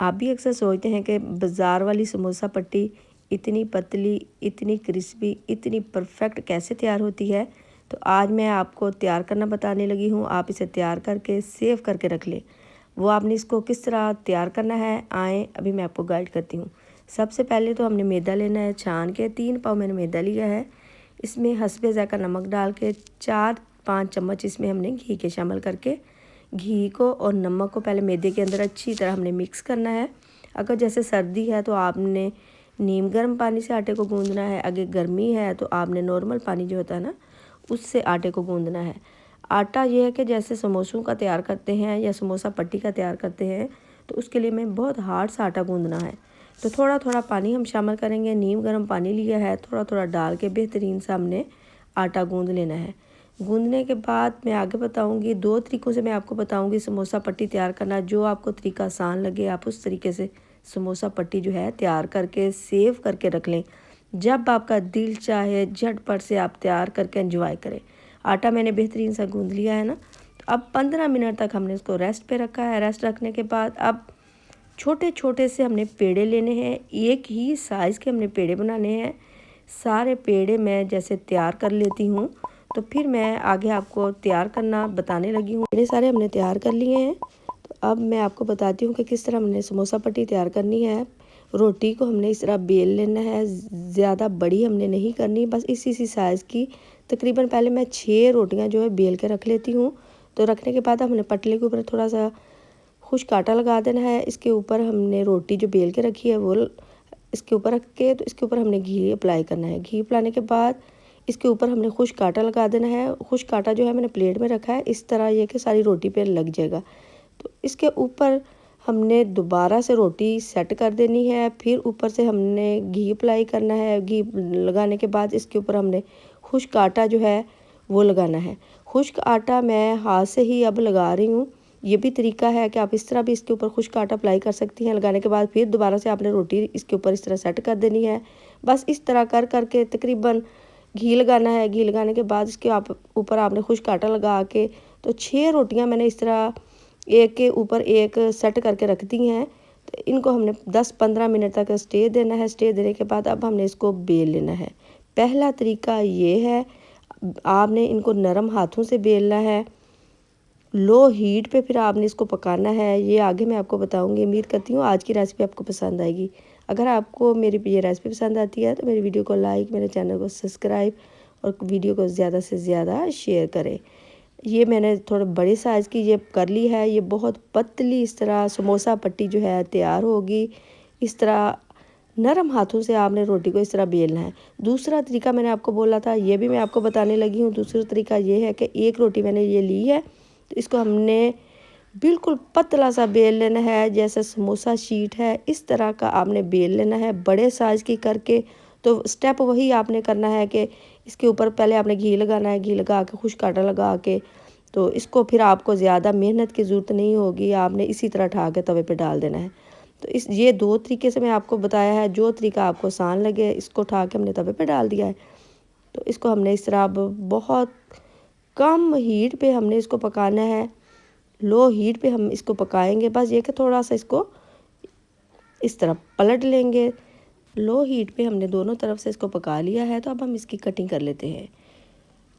आप भी अक्सर सोचते हैं कि बाज़ार वाली समोसा पट्टी इतनी पतली, इतनी क्रिस्पी, इतनी परफेक्ट कैसे तैयार होती है। तो आज मैं आपको तैयार करना बताने लगी हूँ। आप इसे तैयार करके सेव करके रख लें। वो आपने इसको किस तरह तैयार करना है, आए अभी मैं आपको गाइड करती हूँ। सबसे पहले तो हमने मैदा लेना है छान के। 3 पाव मैंने मैदा लिया है। इसमें हस्बे ज़ायक़ा नमक डाल के 4-5 चम्मच इसमें हमने घी के शामिल करके घी को और नमक को पहले मैदे के अंदर अच्छी तरह हमने मिक्स करना है। अगर जैसे सर्दी है तो आपने नीम गर्म पानी से आटे को गूंदना है। अगर गर्मी है तो आपने नॉर्मल पानी जो होता है ना, उससे आटे को गूंदना है। आटा ये है कि जैसे समोसों का तैयार करते हैं या समोसा पट्टी का तैयार करते हैं, तो उसके लिए हमें बहुत हार्ड सा आटा गूंदना है। तो थोड़ा थोड़ा पानी हम शामिल करेंगे। नीम गर्म पानी लिया है, थोड़ा थोड़ा डाल के बेहतरीन सा हमने आटा गूंद लेना है। गूंदने के बाद मैं आगे बताऊंगी 2 तरीक़ों से मैं आपको बताऊंगी समोसा पट्टी तैयार करना। जो आपको तरीका आसान लगे आप उस तरीके से समोसा पट्टी जो है तैयार करके सेव करके रख लें। जब आपका दिल चाहे झटपट से आप तैयार करके एंजॉय करें। आटा मैंने बेहतरीन सा गूंद लिया है ना। तो अब 15 मिनट तक हमने इसको रेस्ट पे रखा है। रेस्ट रखने के बाद अब छोटे छोटे से हमने पेड़े लेने हैं। एक ही साइज़ के हमने पेड़े बनाने हैं। सारे पेड़े मैं जैसे तैयार कर लेती हूँ, तो फिर मैं आगे आपको तैयार करना बताने लगी हूँ। पेड़े सारे हमने तैयार कर लिए हैं। तो अब मैं आपको बताती हूँ कि किस तरह हमने समोसा पट्टी तैयार करनी है। रोटी को हमने इस तरह बेल लेना है। ज़्यादा बड़ी हमने नहीं करनी, बस इसी साइज़ की। तकरीबन पहले मैं 6 रोटियाँ जो है बेल के रख लेती हूँ। तो रखने के बाद हमने पटले के ऊपर थोड़ा सा खुश्क आटा लगा देना है। इसके ऊपर हमने रोटी जो बेल के रखी है वो इसके ऊपर रख के, तो इसके ऊपर हमने घी अप्लाई करना है। घी अप्लाने के बाद इसके ऊपर हमने खुश्क आटा लगा देना है। खुश्क आटा जो है मैंने प्लेट में रखा है, इस तरह ये कि सारी रोटी पे लग जाएगा। तो इसके ऊपर हमने दोबारा से रोटी सेट कर देनी है। फिर ऊपर से हमने घी अप्लाई करना है। घी लगाने के बाद इसके ऊपर हमने खुश्क आटा जो है वो लगाना है। खुश्क आटा मैं हाथ से ही अब लगा रही हूँ। ये भी तरीका है कि आप इस तरह भी इसके ऊपर खुश्क आटा अप्लाई कर सकती हैं। लगाने के बाद फिर दोबारा से आपने रोटी इसके ऊपर इस तरह सेट कर देनी है। बस इस तरह कर करके तकरीबन घी लगाना है। घी लगाने के बाद इसके ऊपर आपने खुश्क आटा लगा के, तो 6 रोटियां मैंने इस तरह एक के ऊपर एक सेट करके रख दी हैं। तो इनको हमने 10-15 मिनट तक स्टे देना है। स्टे देने के बाद अब हमने इसको बेल लेना है। पहला तरीका ये है, आपने इनको नरम हाथों से बेलना है। लो हीट पे फिर आपने इसको पकाना है। ये आगे मैं आपको बताऊंगी। उम्मीद करती हूँ आज की रेसिपी आपको पसंद आएगी। अगर आपको मेरी ये रेसिपी पसंद आती है तो मेरी वीडियो को लाइक, मेरे चैनल को सब्सक्राइब और वीडियो को ज़्यादा से ज़्यादा शेयर करें। ये मैंने थोड़ा बड़े साइज़ की ये कर ली है। ये बहुत पतली इस तरह समोसा पट्टी जो है तैयार होगी। इस तरह नरम हाथों से आपने रोटी को इस तरह बेलना है। दूसरा तरीका मैंने आपको बोला था, ये भी मैं आपको बताने लगी हूँ। दूसरा तरीका ये है कि एक रोटी मैंने ये ली है, तो इसको हमने बिल्कुल पतला सा बेल लेना है। जैसे समोसा शीट है इस तरह का आपने बेल लेना है, बड़े साइज़ की करके। तो स्टेप वही आपने करना है कि इसके ऊपर पहले आपने घी लगाना है। घी लगा के खुश्क आटा लगा के, तो इसको फिर आपको ज़्यादा मेहनत की ज़रूरत नहीं होगी। आपने इसी तरह उठा के तवे पे डाल देना है। तो ये 2 तरीके से मैं आपको बताया है। जो तरीका आपको आसान लगे, इसको उठा के हमने तवे पे डाल दिया है। तो इसको हमने इस तरह बहुत कम हीट पे हमने इसको पकाना है। लो हीट पे हम इसको पकाएंगे। बस ये कि थोड़ा सा इसको इस तरह पलट लेंगे। लो हीट पे हमने दोनों तरफ से इसको पका लिया है। तो अब हम इसकी कटिंग कर लेते हैं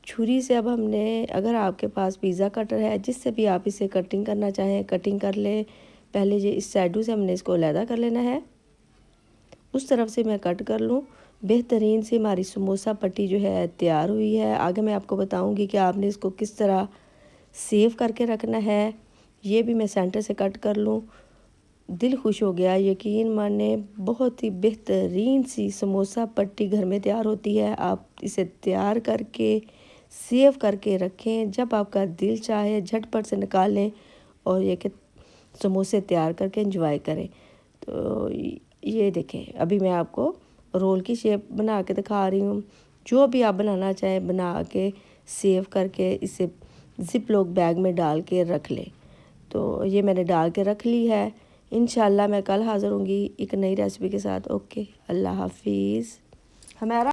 छुरी से। अब हमने, अगर आपके पास पिज़्ज़ा कटर है, जिससे भी आप इसे कटिंग करना चाहें कटिंग कर लें। पहले ये इस साइडों से हमने इसको अलहदा कर लेना है। उस तरफ से मैं कट कर लूँ। बेहतरीन से हमारी समोसा पट्टी जो है तैयार हुई है। आगे मैं आपको बताऊंगी कि आपने इसको किस तरह सेव करके रखना है। ये भी मैं सेंटर से कट कर लूँ। दिल खुश हो गया, यकीन माने बहुत ही बेहतरीन सी समोसा पट्टी घर में तैयार होती है। आप इसे तैयार करके सेव करके रखें। जब आपका दिल चाहे झटपट से निकालें और ये कि समोसे तैयार करके एंजॉय करें। तो ये देखें, अभी मैं आपको रोल की शेप बना के दिखा रही हूँ। जो भी आप बनाना चाहें बना के सेव करके इसे ज़िप लॉक बैग में डाल के रख लें। तो ये मैंने डाल के रख ली है। इंशाल्लाह मैं कल हाज़िर होंगी एक नई रेसिपी के साथ। ओके, अल्लाह हाफिज़। हमारा